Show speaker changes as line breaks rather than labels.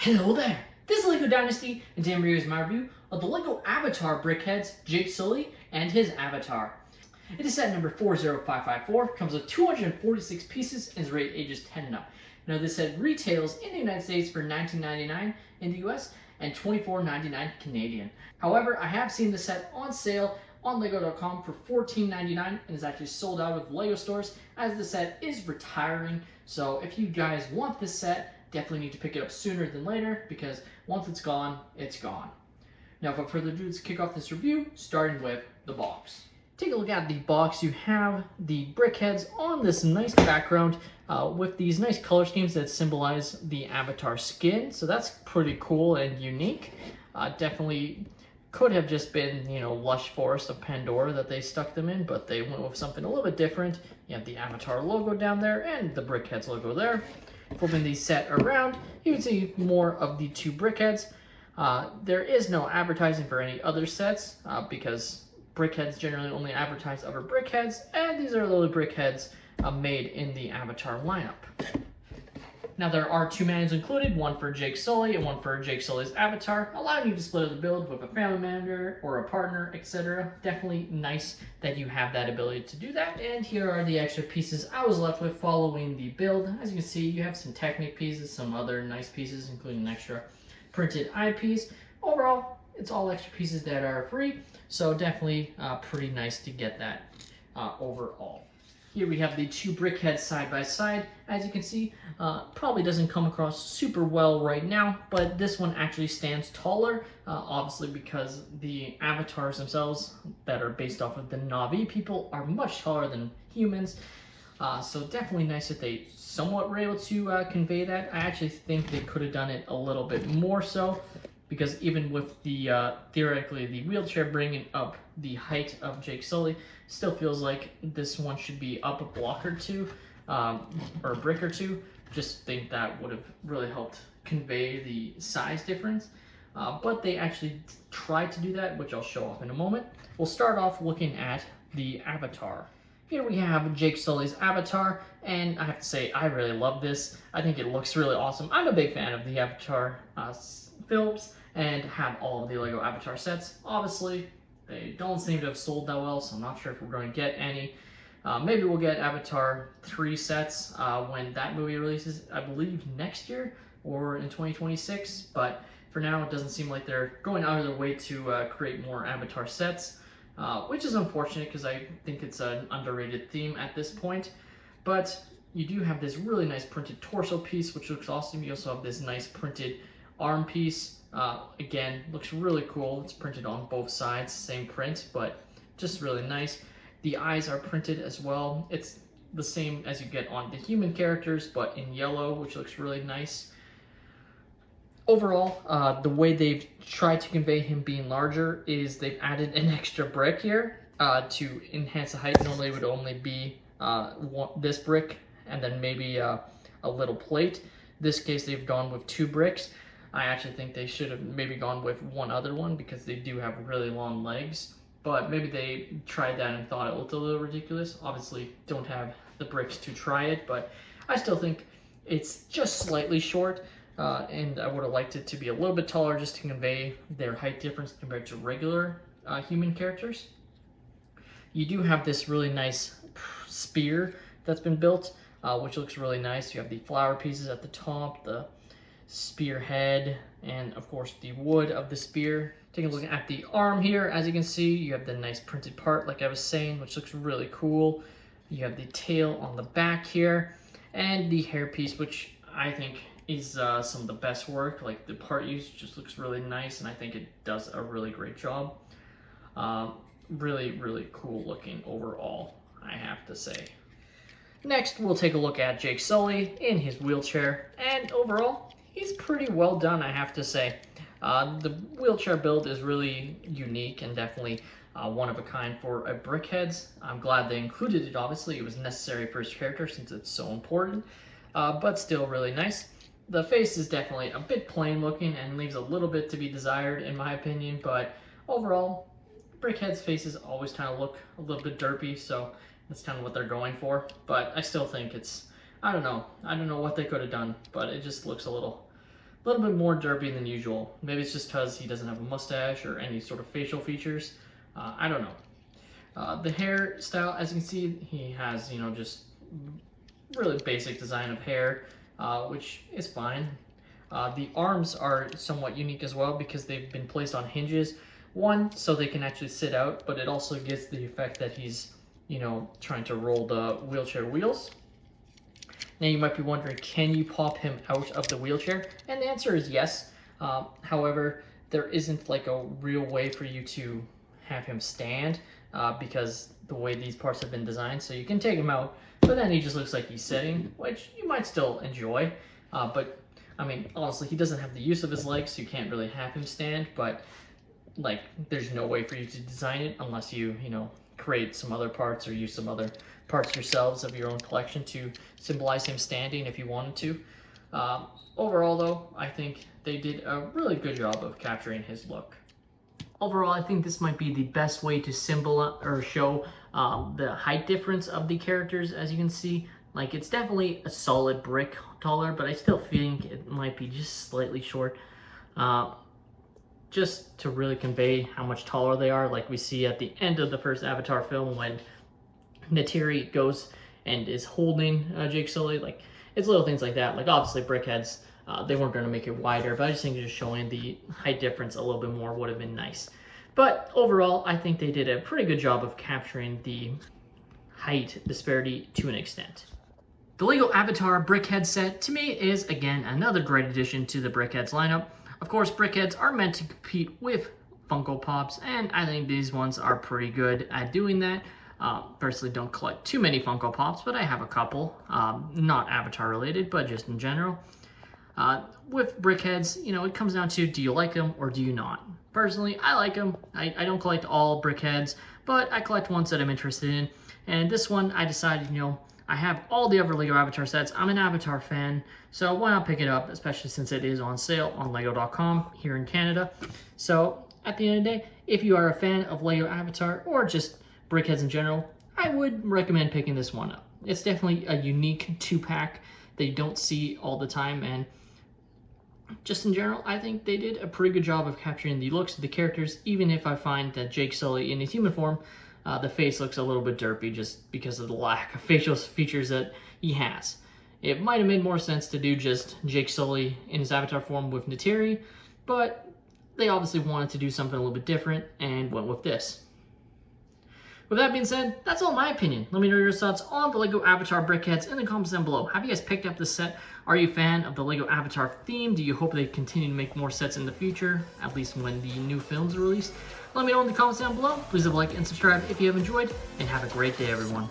Hello there! This is LEGO Dynasty, and today I'm here is my review of the LEGO Avatar Brickheadz, Jake Sully, and his avatar. It is set number 40554, comes with 246 pieces, and is rated ages 10 and up. Now this set retails in the United States for $19.99 in the US and $24.99 Canadian. However, I have seen the set on sale on LEGO.com for $14.99 and is actually sold out of LEGO stores as the set is retiring. So if you guys want this set, definitely need to pick it up sooner than later because once it's gone, it's gone. Now without further ado, let's kick off this review starting with the box. Take a look at the box. You have the Brickheadz on this nice background with these nice color schemes that symbolize the avatar skin. So that's pretty cool and unique. Definitely could have just been, lush forest of Pandora that they stuck them in, but they went with something a little bit different. You have the avatar logo down there and the Brickheadz logo there. Flipping the set around, you can see more of the two Brickheadz. There is no advertising for any other sets because Brickheadz generally only advertise other Brickheadz, and these are the Brickheadz made in the Avatar lineup. Now there are two manuals included, one for Jake Sully and one for Jake Sully's avatar, allowing you to split the build with a family member or a partner, etc. Definitely nice that you have that ability to do that. And here are the extra pieces I was left with following the build. As you can see, you have some Technic pieces, some other nice pieces, including an extra printed eyepiece. Overall, it's all extra pieces that are free, so definitely pretty nice to get that overall. Here we have the two Brickheadz side by side. As you can see, probably doesn't come across super well right now, but this one actually stands taller, obviously because the avatars themselves that are based off of the Na'vi people are much taller than humans. So definitely nice that they somewhat were able to convey that. I actually think they could have done it a little bit more so, because even with the theoretically the wheelchair bringing up the height of Jake Sully, still feels like this one should be up a block or two, or a brick or two. Just think that would have really helped convey the size difference. But they actually tried to do that, which I'll show off in a moment. We'll start off looking at the avatar. Here we have Jake Sully's avatar, and I have to say, I really love this. I think it looks really awesome. I'm a big fan of the Avatar films and have all of the LEGO Avatar sets. Obviously, they don't seem to have sold that well, so I'm not sure if we're going to get any. Maybe we'll get Avatar 3 sets when that movie releases, I believe next year or in 2026, but for now it doesn't seem like they're going out of their way to create more Avatar sets. Which is unfortunate because I think it's an underrated theme at this point. But you do have this really nice printed torso piece, which looks awesome. You also have this nice printed arm piece. Again, looks really cool. It's printed on both sides, same print, but just really nice. The eyes are printed as well. It's the same as you get on the human characters, but in yellow, which looks really nice. Overall, the way they've tried to convey him being larger is they've added an extra brick here to enhance the height. Normally it would only be this brick and then maybe a little plate. This case they've gone with two bricks. I actually think they should have maybe gone with one other one because they do have really long legs. But maybe they tried that and thought it looked a little ridiculous. Obviously don't have the bricks to try it, but I still think it's just slightly short. And I would have liked it to be a little bit taller just to convey their height difference compared to regular human characters. You do have this really nice spear that's been built, which looks really nice. You have the flower pieces at the top, the spear head, and of course the wood of the spear. Taking a look at the arm here, as you can see, you have the nice printed part like I was saying, which looks really cool. You have the tail on the back here, and the hair piece, which I think is some of the best work. Like the part use just looks really nice, and I think it does a really great job. Really cool looking overall, I have to say. Next, we'll take a look at Jake Sully in his wheelchair, and overall, he's pretty well done, I have to say. The wheelchair build is really unique and definitely one of a kind for a Brickheadz. I'm glad they included it, obviously. It was necessary for his character since it's so important, but still really nice. The face is definitely a bit plain looking and leaves a little bit to be desired in my opinion, but overall, Brickheadz faces always kind of look a little bit derpy, so that's kind of what they're going for. But I still think it's, I don't know what they could have done, but it just looks a little a little bit more derpy than usual. Maybe it's just because he doesn't have a mustache or any sort of facial features. I don't know. The hairstyle, as you can see, he has, you know, just really basic design of hair, which is fine. The arms are somewhat unique as well because they've been placed on hinges. One, so they can actually sit out, but it also gives the effect that he's, you know, trying to roll the wheelchair wheels. Now you might be wondering, can you pop him out of the wheelchair? And the answer is yes. However, there isn't like a real way for you to have him stand because the way these parts have been designed. So you can take him out, but then he just looks like he's sitting, which you might still enjoy. But I mean, honestly, he doesn't have the use of his legs, so you can't really have him stand. But like, there's no way for you to design it unless you know, create some other parts or use some other parts yourselves of your own collection to symbolize him standing if you wanted to. Overall though, I think they did a really good job of capturing his look. Overall, I think this might be the best way to symbolize or show the height difference of the characters. As you can see, like, it's definitely a solid brick taller, but I still think it might be just slightly short. Just to really convey how much taller they are, like we see at the end of the first Avatar film when Neytiri goes and is holding Jake Sully. Like, it's little things like that. Like, obviously Brickheadz, they weren't going to make it wider, but I just think just showing the height difference a little bit more would have been nice. But overall, I think they did a pretty good job of capturing the height disparity to an extent. The LEGO Avatar Brickheadz set, to me, is again another great addition to the Brickheadz lineup. Of course, Brickheadz are meant to compete with Funko Pops, and I think these ones are pretty good at doing that. Personally, don't collect too many Funko Pops, but I have a couple, not Avatar related, but just in general. With Brickheadz, you know, it comes down to, do you like them or do you not? Personally, I like them. I don't collect all Brickheadz, but I collect ones that I'm interested in. And this one, I decided, you know, I have all the other LEGO Avatar sets. I'm an Avatar fan, so why not pick it up, especially since it is on sale on LEGO.com here in Canada. So, at the end of the day, if you are a fan of LEGO Avatar or just Brickheadz in general, I would recommend picking this one up. It's definitely a unique 2-pack that you don't see all the time, and just in general, I think they did a pretty good job of capturing the looks of the characters, even if I find that Jake Sully in his human form, the face looks a little bit derpy just because of the lack of facial features that he has. It might have made more sense to do just Jake Sully in his Avatar form with Neytiri, but they obviously wanted to do something a little bit different and went with this. With that being said, that's all my opinion. Let me know your thoughts on the LEGO Avatar Brickheadz in the comments down below. Have you guys picked up this set? Are you a fan of the LEGO Avatar theme? Do you hope they continue to make more sets in the future, at least when the new films are released? Let me know in the comments down below. Please leave a like and subscribe if you have enjoyed, and have a great day, everyone.